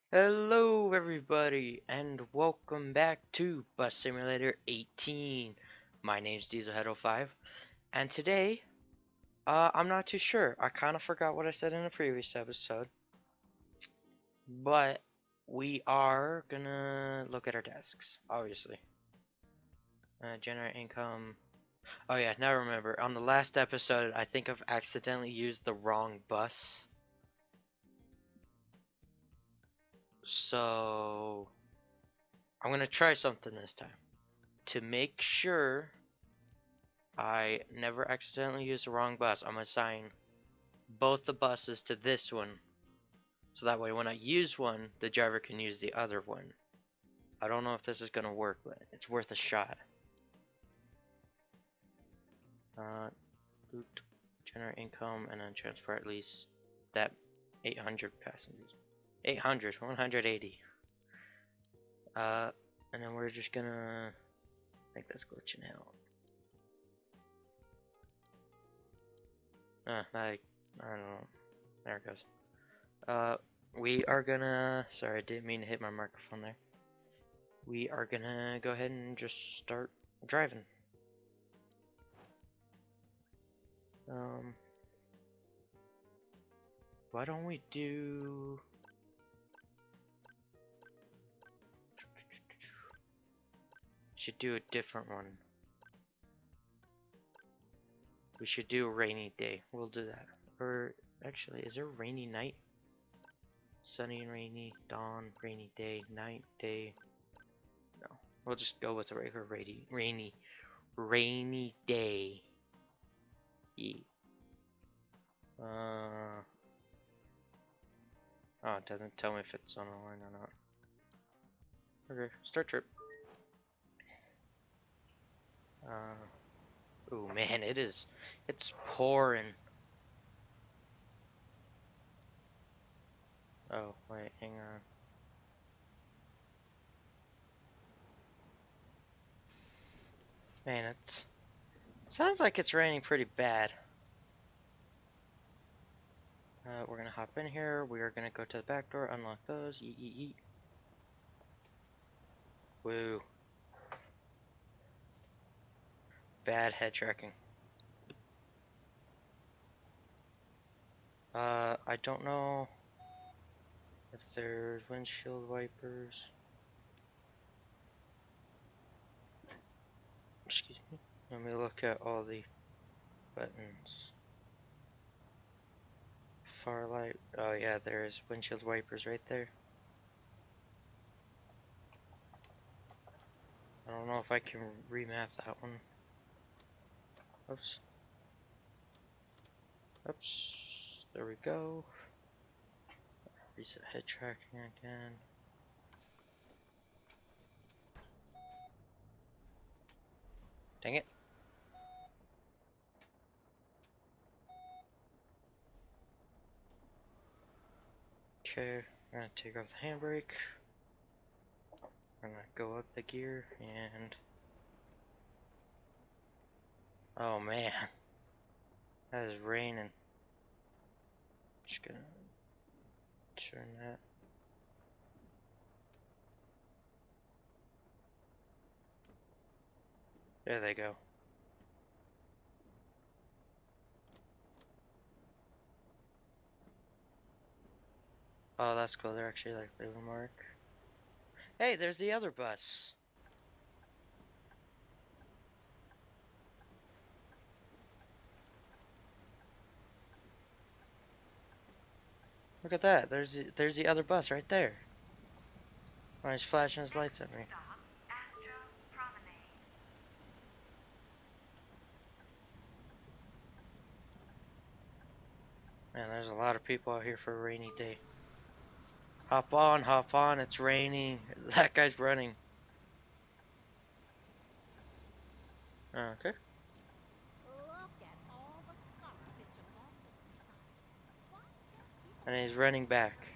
Hello everybody and welcome back to Bus Simulator 18. My name's pt.5 and today I'm not too sure. I kind of forgot what I said in the previous episode, but we are gonna look at our tasks, obviously. Generate income. Oh yeah, now remember, on the last episode I think I've accidentally used the wrong bus. So I'm gonna try something this time to make sure I never accidentally use the wrong bus. I'm gonna assign both the buses to this one, so that way when I use one, the driver can use the other one. I don't know if this is gonna work, but it's worth a shot. Uh, Generate income and then transport at least that 800 passengers. 800, 180. And then we're just gonna make this glitching out. I don't know. There it goes. We are gonna. Sorry, I didn't mean to hit my microphone there. We are gonna go ahead and just start driving. Why don't we do? Should do a different one. We should do a rainy day. We'll do that. Or actually, is there a rainy night? Sunny and rainy, dawn, rainy day, night, day. No, we'll just go with a regular rainy day. Yeah. Oh, it doesn't tell me if it's on online or not. Okay, start trip. Oh man, it's pouring. Oh, wait, hang on. Man, it sounds like it's raining pretty bad. We're gonna hop in here. We are gonna go to the back door, unlock those. Yeet, yeet, yeet. Woo. Bad head tracking. I don't know if there's windshield wipers. Excuse me. Let me look at all the buttons. Far light. Oh yeah, there's windshield wipers right there. I don't know if I can remap that one. Oops. Oops. There we go. Reset head tracking again. Dang it. Okay, I'm gonna take off the handbrake. I'm gonna go up the gear and... Oh man. That is raining. Just gonna turn that. There they go. Oh, that's cool. They're actually like leaving a mark. Hey, there's the other bus. Look at that. There's the other bus right there. Oh, he's flashing his lights at me. Man, there's a lot of people out here for a rainy day. Hop on, it's raining. That guy's running. Okay. And he's running back.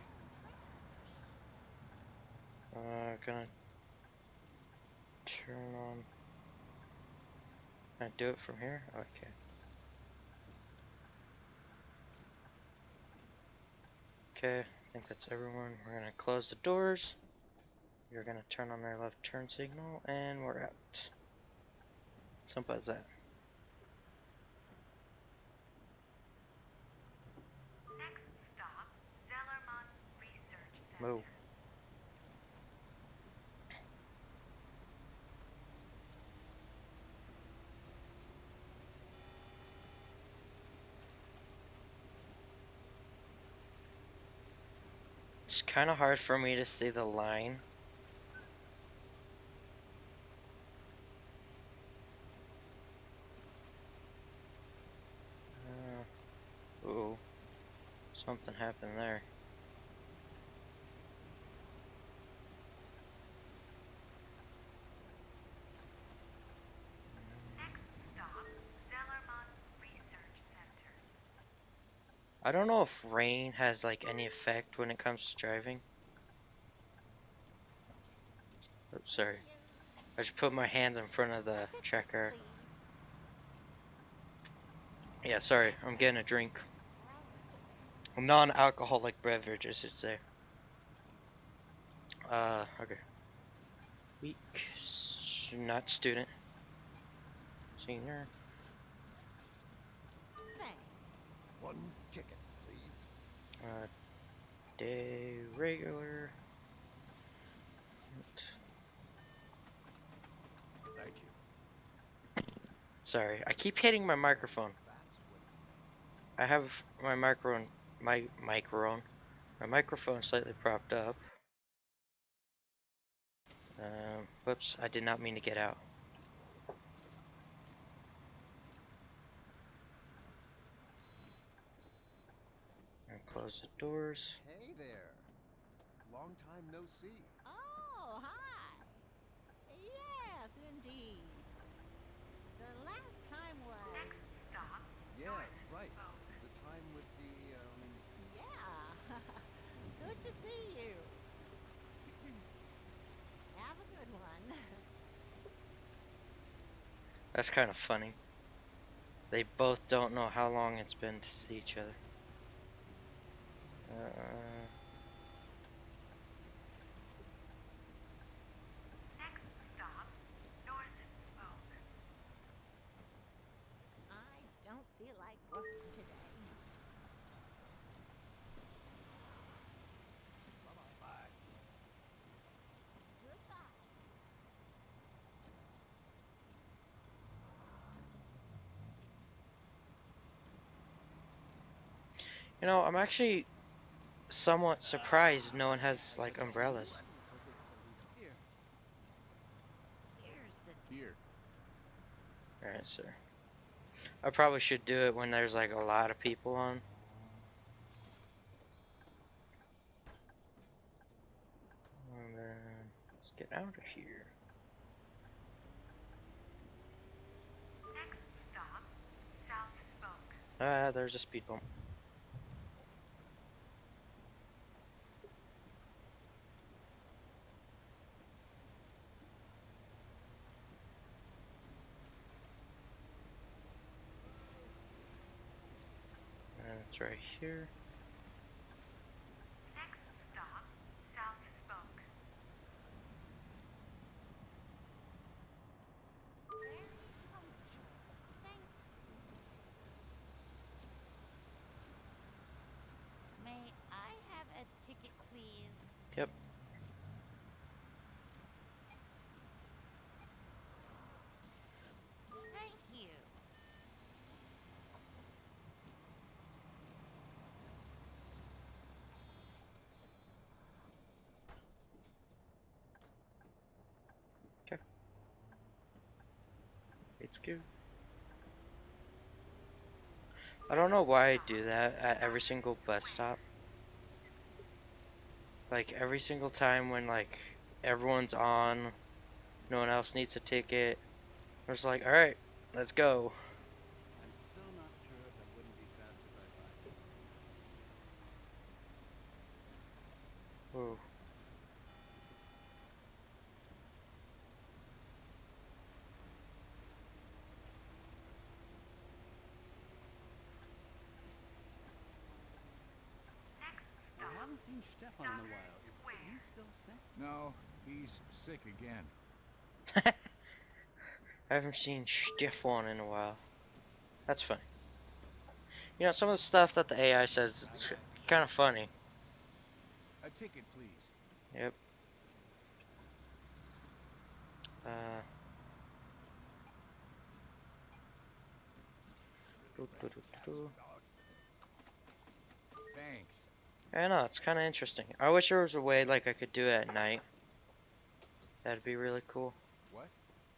Gonna turn on. Can I do it from here? Okay. Okay, I think that's everyone. We're gonna close the doors. You're gonna turn on our left turn signal, and we're out. Simple as that. Next stop, Zellerman Research Center. Move. It's kind of hard for me to see the line. Ooh, something happened there. Next stop, Zellerman Research Center. I don't know if rain has like any effect when it comes to driving. Oops, sorry. I just put my hands in front of the checker. Yeah, sorry, I'm getting a drink. A non-alcoholic beverage, I should say. Okay. Week, not student. Senior. Thanks. One ticket, please. Day regular. Thank you. Sorry, I keep hitting my microphone. That's what I have my microphone slightly propped up. Whoops, I did not mean to get out. And close the doors. Hey there. Long time no see. Oh, hi. Yes, indeed. The last time was. Next stop, Yeah, North right. Spoke. The time with the, Yeah. Good to see you. Have a good one. That's kind of funny. They both don't know how long it's been to see each other. Next stop, North Spoke. I don't feel like working today. Bye. Goodbye. You know, I'm actually somewhat surprised no one has like umbrellas. Here. Here's the. Here. Alright, sir. I probably should do it when there's like a lot of people on. And then let's get out of here. Next stop, South Spoke. Ah, there's a speed bump. And it's right here. Next stop, South Spoke. Very punctual. Thank you. May I have a ticket, please? Yep. Thank you. Okay. It's good. I don't know why I do that at every single bus stop. Like every single time when like everyone's on, no one else needs a ticket. I was like, all right, let's go. I'm still not sure if it wouldn't be faster by bike. Ooh. Next I stop, haven't haven't seen Stefan in a while. Is he still sick? No, he's sick again. I haven't seen Stefan in a while. That's funny. You know, some of the stuff that the AI says, it's kind of funny. A ticket, please. Yep. Uh. Thanks. I know, it's kind of interesting. I wish there was a way like I could do it at night. That'd be really cool. What?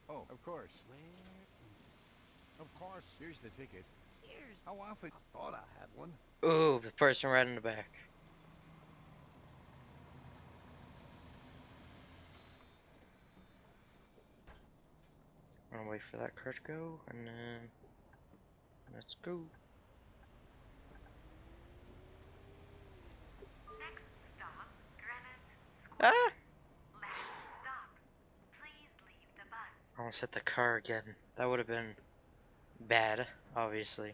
Oh, of course. Where is it? Of course. Here's the ticket. Here's How often? I thought I had one. Ooh, the person right in the back. I'm gonna wait for that car to go, and then let's go. Next stop, Greenwich Ah! Square. Last stop. Please leave the bus. I almost hit the car again. That would have been bad, obviously.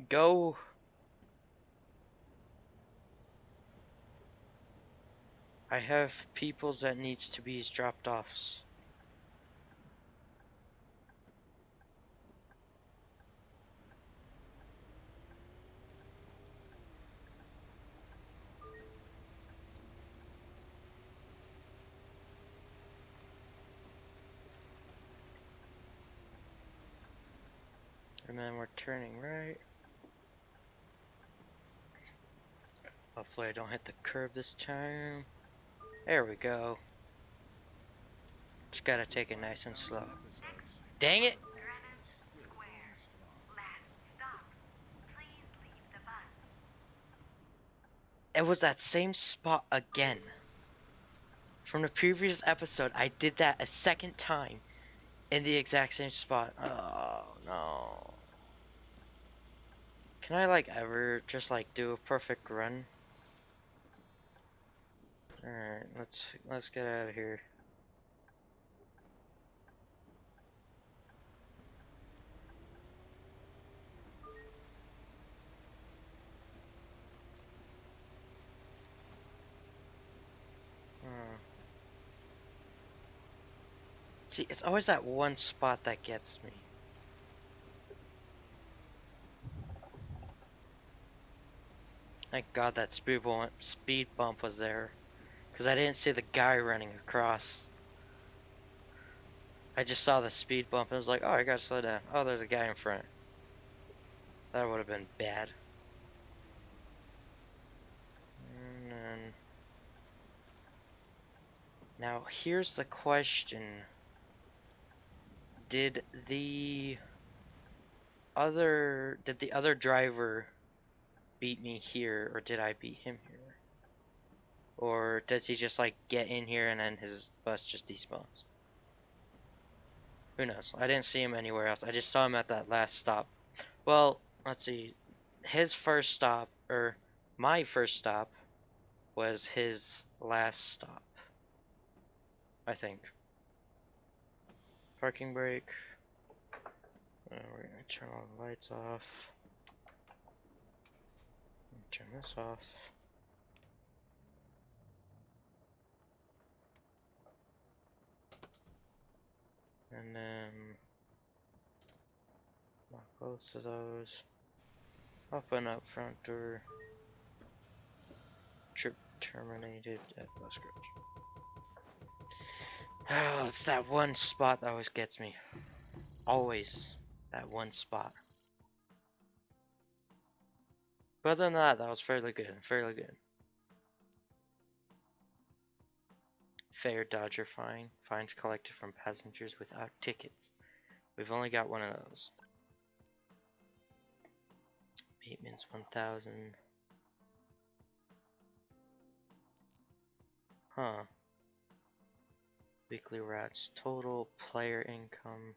Go! I have peoples that needs to be dropped offs. And then we're turning right. Hopefully I don't hit the curb this time. There we go. Just gotta take it nice and slow. Dang it! Greenwich Square. Last stop. Please leave the bus. It was that same spot again. From the previous episode, I did that a second time in the exact same spot. Oh no. Can I like ever just like do a perfect run? Alright, let's get out of here. Hmm. See, it's always that one spot that gets me. Thank God that speed bump was there. Because I didn't see the guy running across. I just saw the speed bump and was like, oh, I gotta slow down. Oh, there's a guy in front. That would have been bad. And then... Now, here's the question. Did the other driver beat me here, or did I beat him here? Or does he just like get in here and then his bus just despawns? Who knows? I didn't see him anywhere else. I just saw him at that last stop. Well, let's see. His first stop, or my first stop, was his last stop. I think. Parking brake. We're gonna turn all the lights off. Turn this off. And then lock both of those. Open up front door. Trip terminated at bus garage. Oh, it's that one spot that always gets me. Always that one spot. But other than that, that was fairly good. Fairly good. Fair Dodger fine. Fines collected from passengers without tickets. We've only got one of those. Maintenance 1,000. Huh. Weekly rats. Total player income.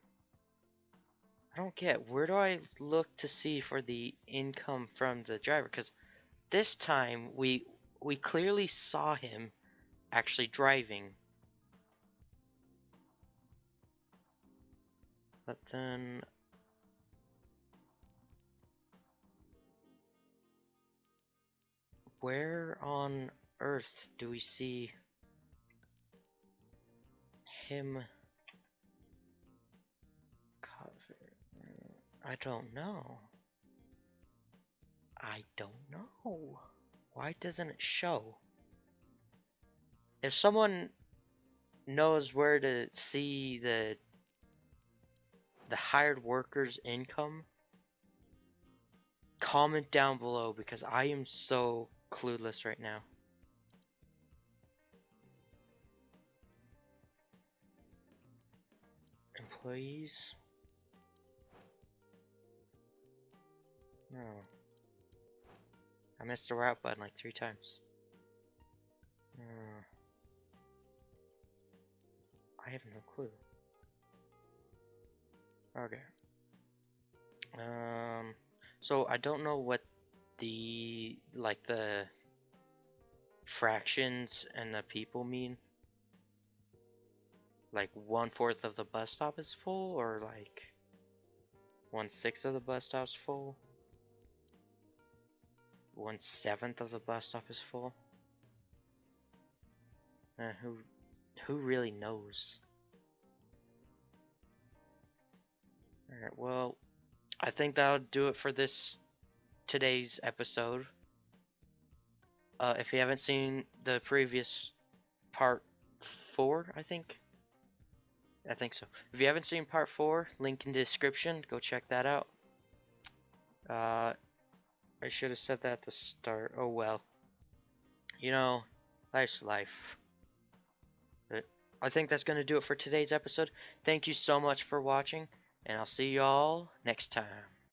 I don't get. Where do I look to see for the income from the driver? Because this time we clearly saw him actually driving. But then where on earth do we see him cover? I don't know. I don't know. Why doesn't it show? If someone knows where to see the hired workers income, comment down below because I am so clueless right now. Employees? No. I missed the route button like 3 times. I have no clue. Okay. So I don't know what the fractions and the people mean. Like 1/4 of the bus stop is full, or like 1/6 of the bus stop's full. 1/7 of the bus stop is full. Who really knows? Alright, well, I think that'll do it for today's episode. If you haven't seen the previous part 4, I think so. If you haven't seen part 4, link in the description, go check that out. I should have said that at the start. Oh well. You know, life's life. But I think that's going to do it for today's episode. Thank you so much for watching, and I'll see y'all next time.